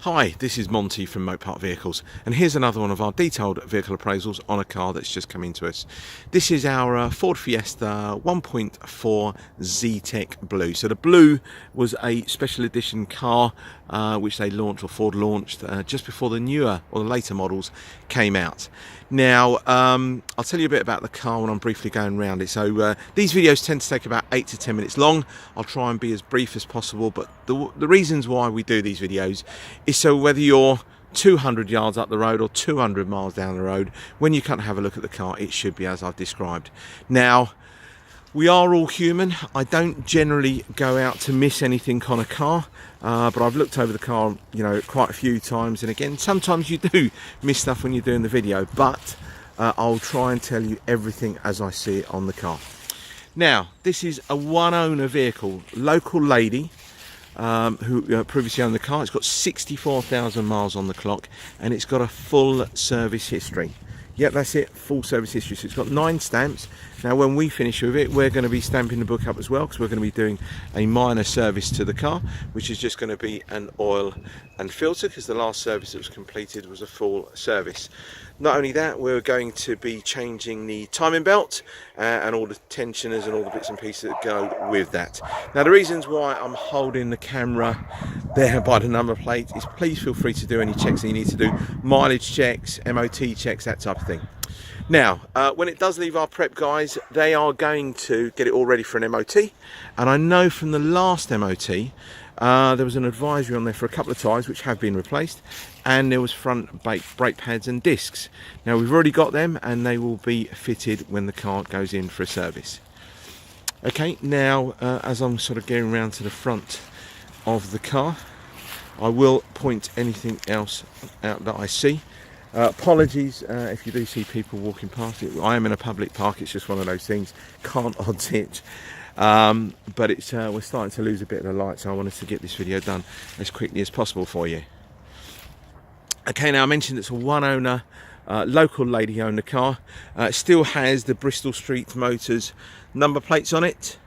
Hi, this is Monty from Mopart Vehicles, and here's another one of our detailed vehicle appraisals on a car that's just come into us. This is our Ford Fiesta 1.4 Zetec Blue. So the blue was a special edition car which they launched, or Ford launched, just before the newer or the later models came out. Now, I'll tell you a bit about the car when I'm briefly going around it. So these videos tend to take about 8 to 10 minutes long. I'll try and be as brief as possible, but the reasons why we do these videos is so whether you're 200 yards up the road or 200 miles down the road, when you come to have a look at the car, it should be as I've described. Now, we are all human. I don't generally go out to miss anything on a car, but I've looked over the car, quite a few times, and again, sometimes you do miss stuff when you're doing the video, but I'll try and tell you everything as I see it on the car. Now, this is a one-owner vehicle, local lady who previously owned the car. It's got 64,000 miles on the clock, and it's got a full service history. Yep, that's it, full service history. So it's got 9 stamps. Now when we finish with it, we're going to be stamping the book up as well, because we're going to be doing a minor service to the car, which is just going to be an oil and filter, because the last service that was completed was a full service. Not only that, we're going to be changing the timing belt and all the tensioners and all the bits and pieces that go with that. Now, the reasons why I'm holding the camera there by the number plate is please feel free to do any checks that you need to do, mileage checks, MOT checks, that type of thing. Now, when it does leave our prep guys, they are going to get it all ready for an MOT, and I know from the last MOT there was an advisory on there for a couple of tyres which have been replaced, and there was front brake pads and discs. Now we've already got them, and they will be fitted when the car goes in for a service. Okay, now as I'm sort of getting around to the front of the car, I will point anything else out that I see. Apologies if you do see people walking past it. I am in a public park, it's just one of those things, can't odds it. But it's we're starting to lose a bit of the light, so I wanted to get this video done as quickly as possible for you. Okay, now I mentioned it's a one owner, local lady owned the car. It still has the Bristol Street Motors number plates on it.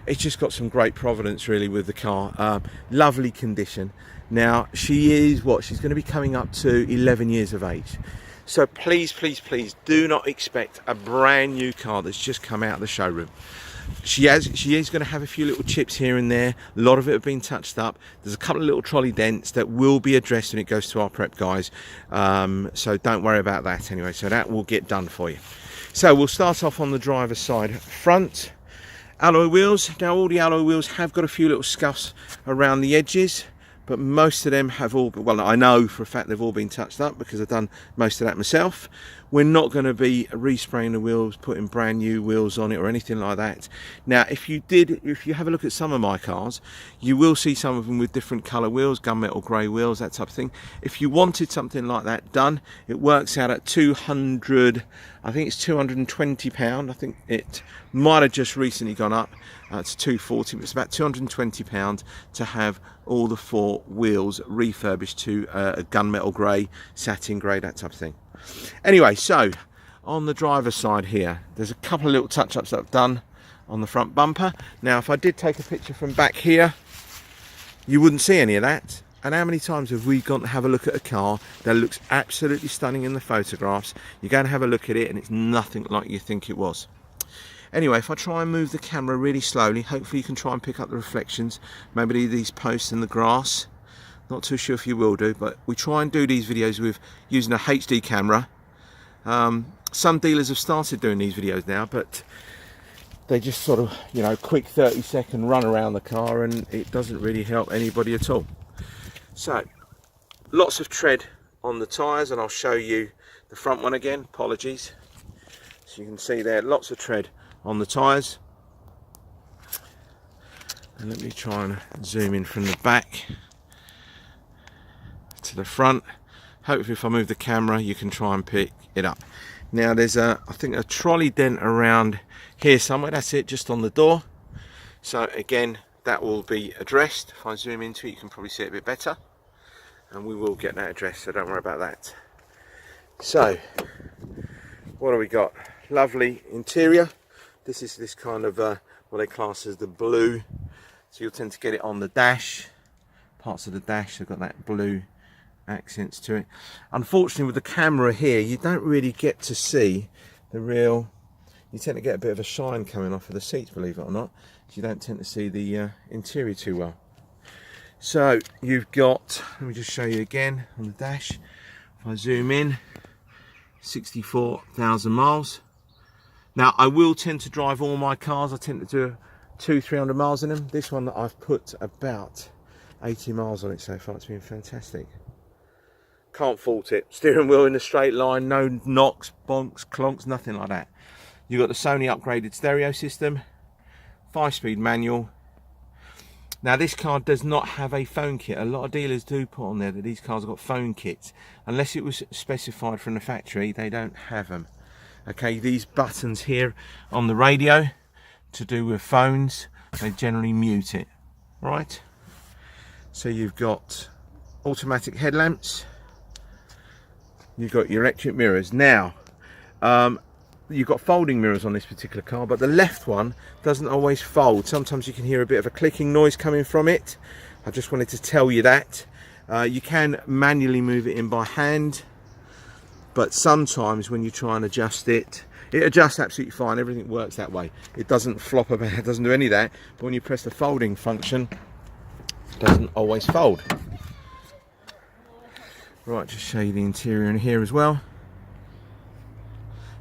It's just got some great provenance really with the car. Lovely condition. Now she is she's going to be coming up to 11 years of age. So please, please, please do not expect a brand new car that's just come out of the showroom. She is going to have a few little chips here and there. A lot of it have been touched up. There's a couple of little trolley dents that will be addressed when it goes to our prep guys. So don't worry about that anyway. So that will get done for you. So we'll start off on the driver's side front. Alloy wheels. Now all the alloy wheels have got a few little scuffs around the edges, but most of them have all, well, I know for a fact they've all been touched up because I've done most of that myself. We're not going to be respraying the wheels, putting brand new wheels on it or anything like that. Now, if you have a look at some of my cars, you will see some of them with different colour wheels, gunmetal grey wheels, that type of thing. If you wanted something like that done, it works out at 200, I think it's £220. I think it might have just recently gone up to 240, but it's about £220 to have all the 4 wheels refurbished to a gunmetal grey, satin grey, that type of thing. Anyway, so on the driver's side here, there's a couple of little touch-ups that I've done on the front bumper. Now, if I did take a picture from back here, you wouldn't see any of that. And how many times have we gone to have a look at a car that looks absolutely stunning in the photographs? You go and have a look at it and it's nothing like you think it was. Anyway, if I try and move the camera really slowly, hopefully you can try and pick up the reflections, maybe these posts in the grass. Not too sure if you will do, but we try and do these videos with using a HD camera. Some dealers have started doing these videos now, but they just sort of, quick 30-second run around the car, and it doesn't really help anybody at all. So, lots of tread on the tyres, and I'll show you the front one again. Apologies. So you can see there, lots of tread on the tyres. And let me try and zoom in from the back to the front. Hopefully if I move the camera you can try and pick it up. Now there's I think a trolley dent around here somewhere. That's it, just on the door. So again, that will be addressed. If I zoom into it you can probably see it a bit better, and we will get that addressed, so don't worry about that. So what do we got? Lovely interior. This is this kind of what they class as the blue, so you'll tend to get it on the dash, parts of the dash. They've got that blue accents to it. Unfortunately, with the camera here, you don't really get to see the real. You tend to get a bit of a shine coming off of the seats, believe it or not. You don't tend to see the interior too well. So you've got, let me just show you again on the dash. If I zoom in, 64,000 miles. Now I will tend to drive all my cars. I tend to do 200-300 miles in them. This one that I've put about 80 miles on it so far. It's been fantastic. Can't fault it. Steering wheel in a straight line, no knocks, bonks, clonks, nothing like that. You've got the Sony upgraded stereo system, 5-speed manual. Now this car does not have a phone kit. A lot of dealers do put on there that these cars have got phone kits. Unless it was specified from the factory, they don't have them. Okay, these buttons here on the radio to do with phones, they generally mute it. Right? So you've got automatic headlamps. You've got your electric mirrors. Now, you've got folding mirrors on this particular car, but the left one doesn't always fold. Sometimes you can hear a bit of a clicking noise coming from it. I just wanted to tell you that. You can manually move it in by hand, but sometimes when you try and adjust it, it adjusts absolutely fine. Everything works that way. It doesn't flop about, it doesn't do any of that, but when you press the folding function, it doesn't always fold. Right, just show you the interior in here as well.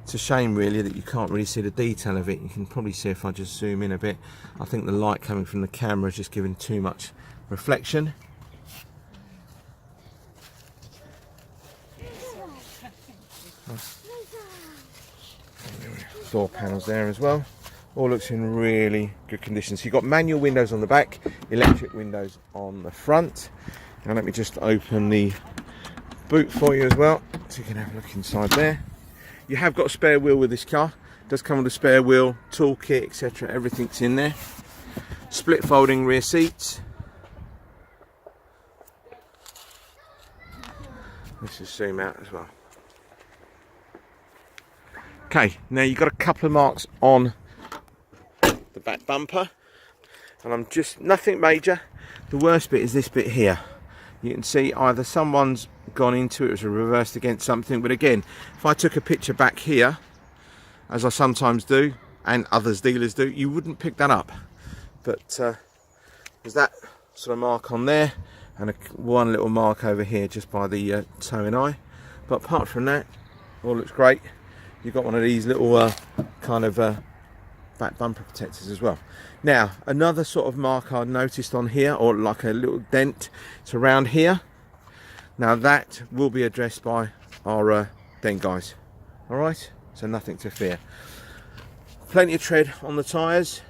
It's a shame really that you can't really see the detail of it. You can probably see if I just zoom in a bit. I think the light coming from the camera is just giving too much reflection. Door panels there as well. All looks in really good condition. So you've got manual windows on the back, electric windows on the front. Now let me just open the boot for you as well, so you can have a look inside there. You have got a spare wheel with this car. It does come with a spare wheel, toolkit, etc. Everything's in there. Split folding rear seats. Let's just zoom out as well. Okay, now you've got a couple of marks on the back bumper, and I'm just nothing major. The worst bit is this bit here. You can see either someone's gone into it, or reversed against something, but again, if I took a picture back here, as I sometimes do, and others dealers do, you wouldn't pick that up. But there's that sort of mark on there, and one little mark over here just by the toe and eye. But apart from that, all looks great. You've got one of these little kind of back bumper protectors as well. Now, another sort of mark I noticed on here, or like a little dent, it's around here. Now that will be addressed by our dent guys. All right, so nothing to fear. Plenty of tread on the tyres.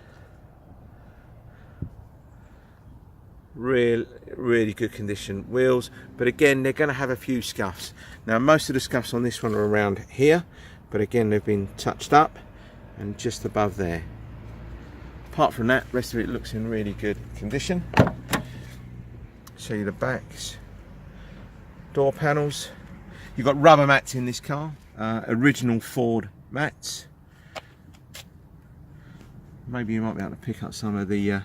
Really good condition wheels, but again, they're going to have a few scuffs. Now, most of the scuffs on this one are around here, but again, they've been touched up and just above there. Apart from that, the rest of it looks in really good condition. Show you the backs. Door panels. You've got rubber mats in this car, original Ford mats. Maybe you might be able to pick up some of the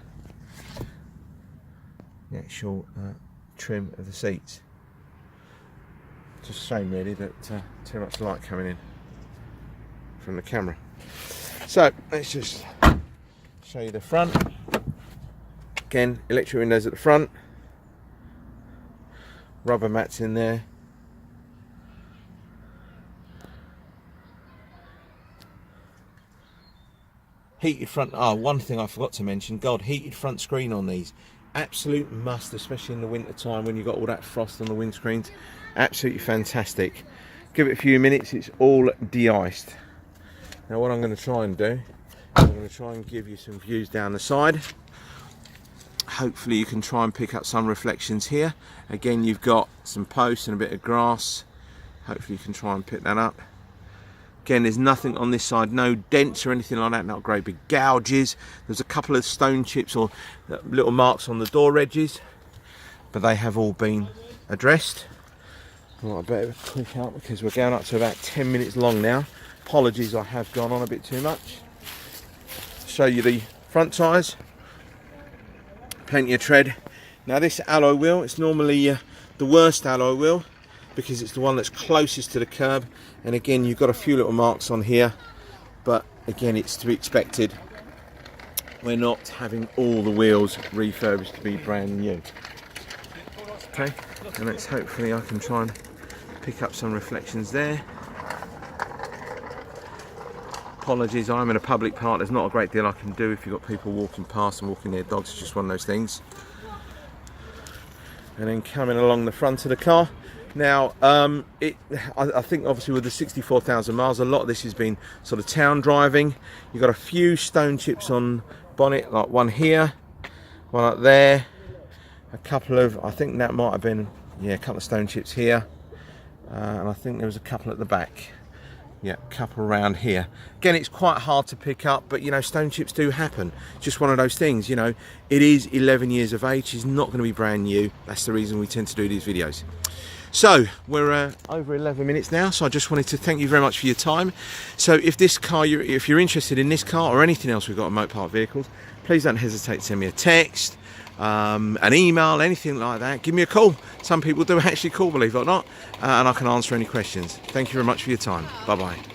actual trim of the seats. Just a shame really that too much light coming in from the camera. So let's just show you the front. Again, electric windows at the front, rubber mats in there. Heated front, one thing I forgot to mention, God, heated front screen on these. Absolute must, especially in the winter time when you've got all that frost on the windscreens. Absolutely fantastic. Give it a few minutes, it's all de-iced. Now what I'm going to try and do, I'm going to try and give you some views down the side. Hopefully you can try and pick up some reflections here. Again, you've got some posts and a bit of grass. Hopefully you can try and pick that up. Again, there's nothing on this side, no dents or anything like that, not great big gouges. There's a couple of stone chips or little marks on the door edges, but they have all been addressed. Well, I better click out because we're going up to about 10 minutes long now. Apologies, I have gone on a bit too much. Show you the front tyres. Plenty of tread. Now this alloy wheel, it's normally the worst alloy wheel because it's the one that's closest to the curb, and again you've got a few little marks on here, but again it's to be expected. We're not having all the wheels refurbished to be brand new. Okay, and let's hopefully I can try and pick up some reflections there. Apologies, I'm in a public park, there's not a great deal I can do if you've got people walking past and walking their dogs. It's just one of those things. And then coming along the front of the car. Now, I think obviously with the 64,000 miles, a lot of this has been sort of town driving. You've got a few stone chips on bonnet, like one here, one up there, a couple of, I think that might have been, yeah, a couple of stone chips here, and I think there was a couple at the back. Yeah, a couple around here. Again, it's quite hard to pick up, but you know, stone chips do happen. Just one of those things, you know. It is 11 years of age. It's not going to be brand new. That's the reason we tend to do these videos. So we're over 11 minutes now, so I just wanted to thank you very much for your time. So if this car, if you're interested in this car or anything else we've got on Motor Park Vehicles, please don't hesitate to send me a text, an email, anything like that. Give me a call. Some people do actually call, believe it or not, and I can answer any questions. Thank you very much for your time. Bye bye.